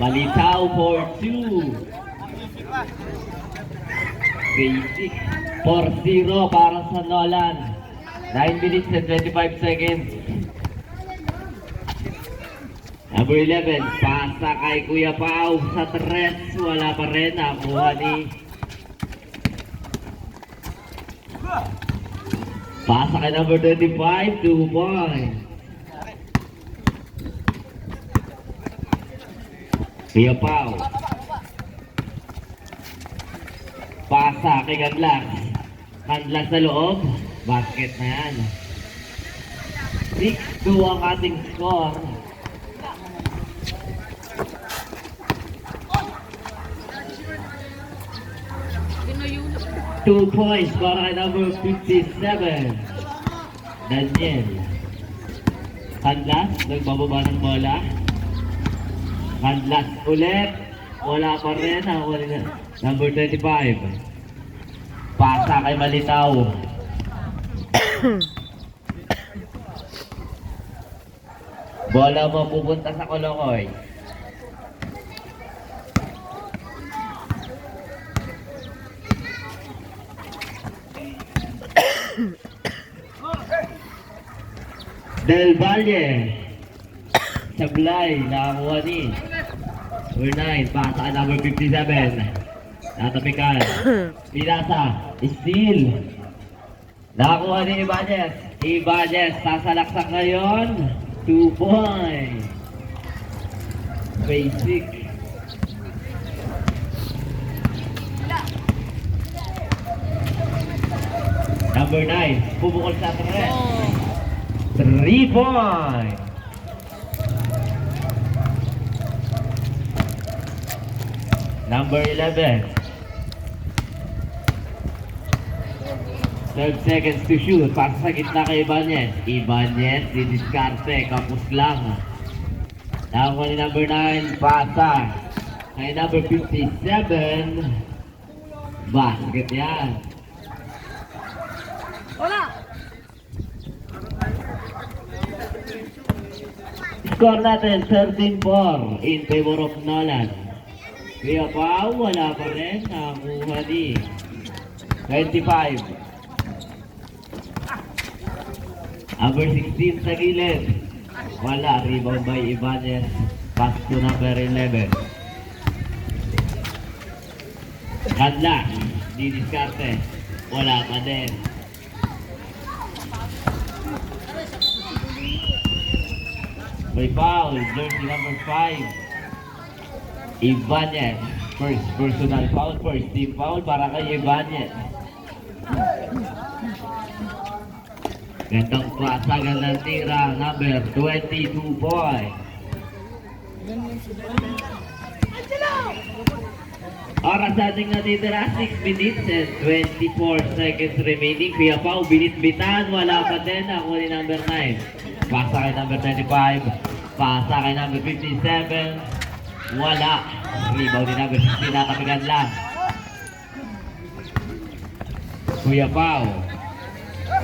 Malitaw for 2. Basic 4-0 para sa Nolan. 9 minutes and 25 seconds. Number 11, pasa kay Kuya Pao sa 3. Wala pa rin. Nakuha ni pasa kay number 25, 2 points. Kuya Pao. Pasa kay Canlas. Canlas sa loob. Basket na yan. 6-2 ang ating score. Two points para kay number 57. Daniel. Canlas, nagbababa ng bola. Canlas ulit. Wala pa rin. Number 25. Pasa kay Malitaw. Bola mo pupunta sa Kolokoy. Del Valle. Sablay. Nakakuha ni number 9. Pasa kay number 57. Natapikan. Pinasa. Steal. Nakakuha ni Ibanez. Ibanez. Sasalaksak ngayon. 2 points. Basic. Number 9. Pumukol sa 3. 3 points. Number 11. 12 seconds to shoot. Pasa sa gitna kay Ibanez. Ibanez, didiskarte. Kapos lang. Nakakuha ni number 9. Pasa kay number 57. Basket yan. Wala! Score natin 13-4 in favor of Nolan. Kuya Pao, wala pa rin. Nakakuha ni 25. Number 16 sa gilid. Wala. Rebound by Ibanez. Pass to number 11. Canlas. Didiskarte. Wala pa din. May foul. Jersey number 5. Ibanez. First personal foul. First team foul para kay Ibanez. Gandang pasa, gandang tira, number 22 points. Oras ating natitira, 6 minutes and 24 seconds remaining. Kuya Pao, binitbitan, wala pa din. Ako ni number 9. Pasa kay number 25. Pasa kay number 57. Wala. Rebound ni number 16, nakapigan lang. Kuya Pao.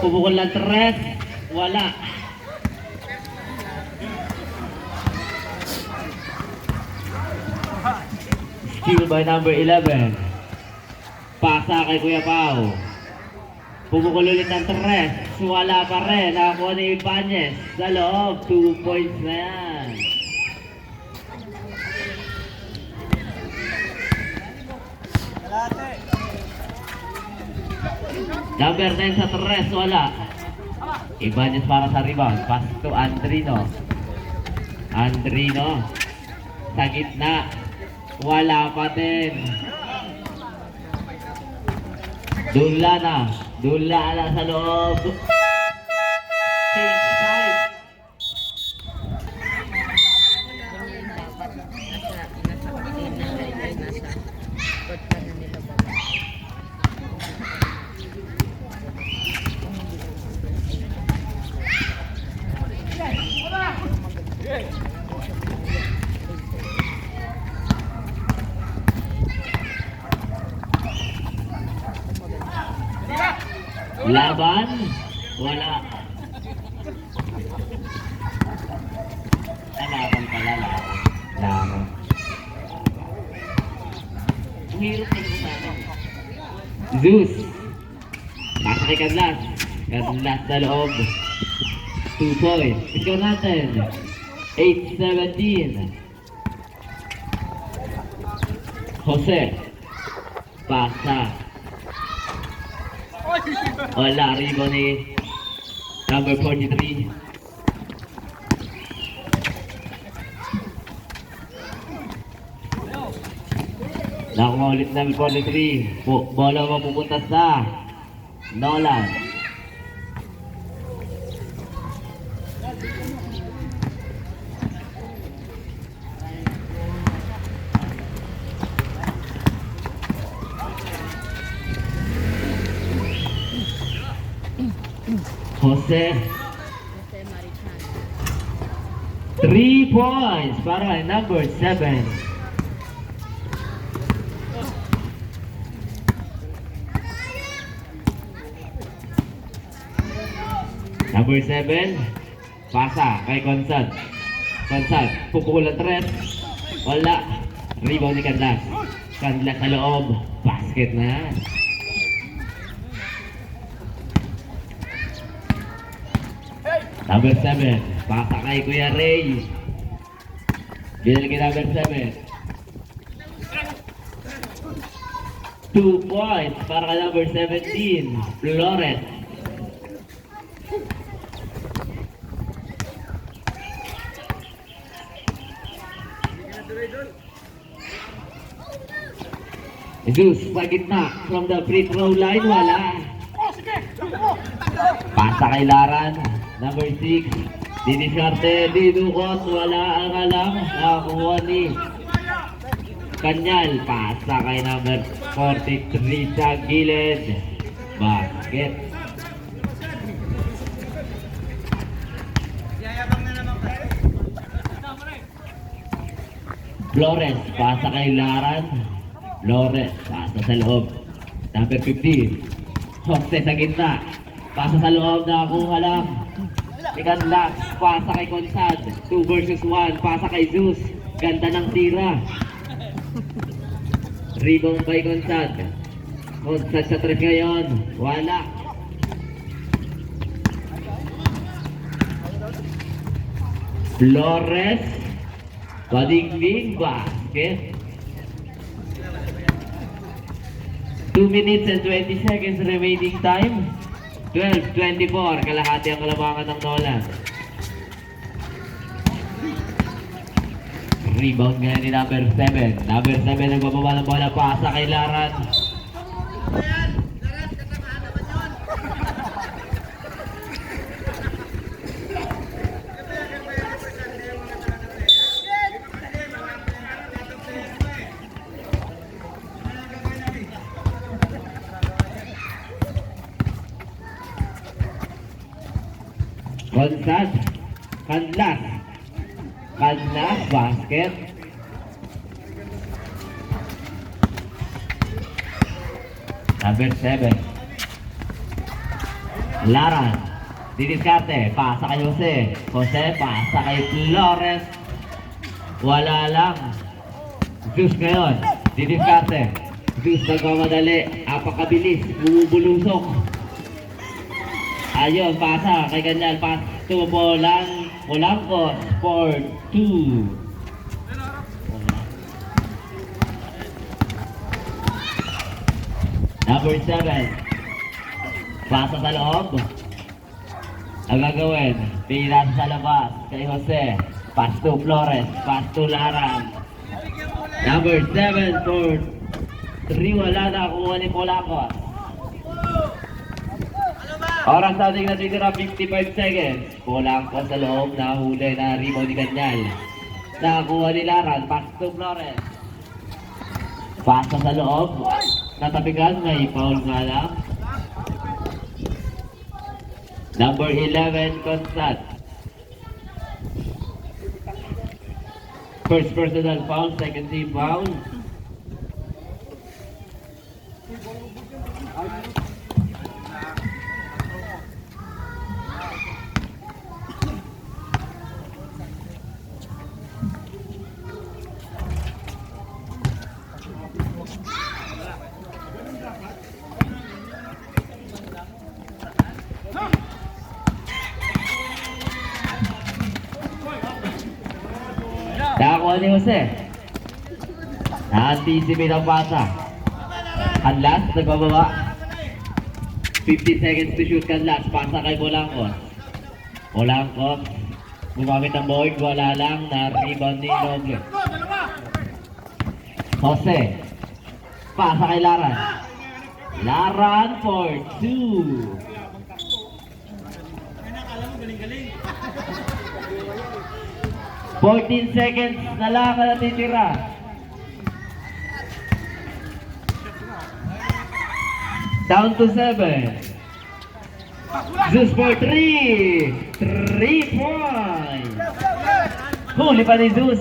Pumukol lang 3. Wala. Steal by number 11. Pasa kay Kuya Pao. Pumukol ulit ng 3. Wala pa rin. Nakakuha ni Ibanez. Sa loob. 2 points na yan. Number 9 sa 3, wala. Ibanez para sa rebound. Pass to Andrino. Andrino. Sa gitna. Wala pa din. Dula na. Dula na sa loob. Change side. Laban, wala. Laban pala, laban. hirap na sa akin. Zeus. Pasa kay Canlas. Canlas sa loob. 2 points. Score natin. 8-17. Jose. Pasa. Wala. Rebound ni number 43. Nakuha ulit number 43. Bola mapupunta sa Nolan. Jose. 3 points para kay number 7. Number 7, pasa kay Consad. Consad, pupukul ang 3. Wala. Rebound ni Canlas. Canlas sa loob. Basket na. Number 7, pasa kay Kuya Ray. Binal kay number 7. 2 points para kay number 17, Flores. Zeus sa gitna from the free throw line, wala. Pasa kay Laran, number 6. Diniskarte, dinukot, wala ang alam. Nakakuha ni Kanyal. Pasa kay number 43 sa gilid. Basket. Flores, pasa kay Laran. Flores, pasa sa loob. Number 15. Jose sa gitna. Pasa sa loob, nakakuha lang. Canlas, pasa kay Consad. 2 versus 1. Pasa kay Zeus. Ganda ng tira. Rebound by Consad. Consad sa 3 ngayon. Wala. Flores. Padingding basket. 2 minutes and 20 seconds remaining time. 12-24. Kalahati ang kalamangan ng Nolan. Rebound ngayon ni number 7. Number 7 nagbababa ng bola. Pasa kay Laran. Consad. Canlas. Canlas basket. Number 7. Laran. Diniskarte. Pasa kay Jose. Jose pasa kay Flores. Wala lang. Zeus ngayon. Diniskarte. Zeus nagmamadali. Apakabilis. Bumubulusok. Ayun, pasa kay Ganyan, pass to Molangcos for 2. Number 7. Pasa sa loob. Ang gagawin, pinasa sa labas kay Jose. Pass to Flores, pass to Laran. Number 7 for 3, wala na kuha ni Molangcos. Oras natin natitira 55 seconds. Kulang pa sa loob na huli na rebound ni Kanyal. Nakakuha ni Laran. Pass to Flores. Pasa sa loob. Natapigan. May foul nga lang. Number 11, Constant. First personal foul. Second team foul. Nakakuha ni Jose. Na-anticipate ang pasa. Canlas, nagbababa. 50 seconds to shoot Canlas. Pasa kay Bolangkos. Bolangkos. Gumamit ng board. Wala lang. Na-rebound ni Noble. Jose. Pasa kay Laran. Laran for 2. 14 seconds na lang ang natitira. Down to 7. Zeus for 3. 3 points. Huli pa ni Zeus.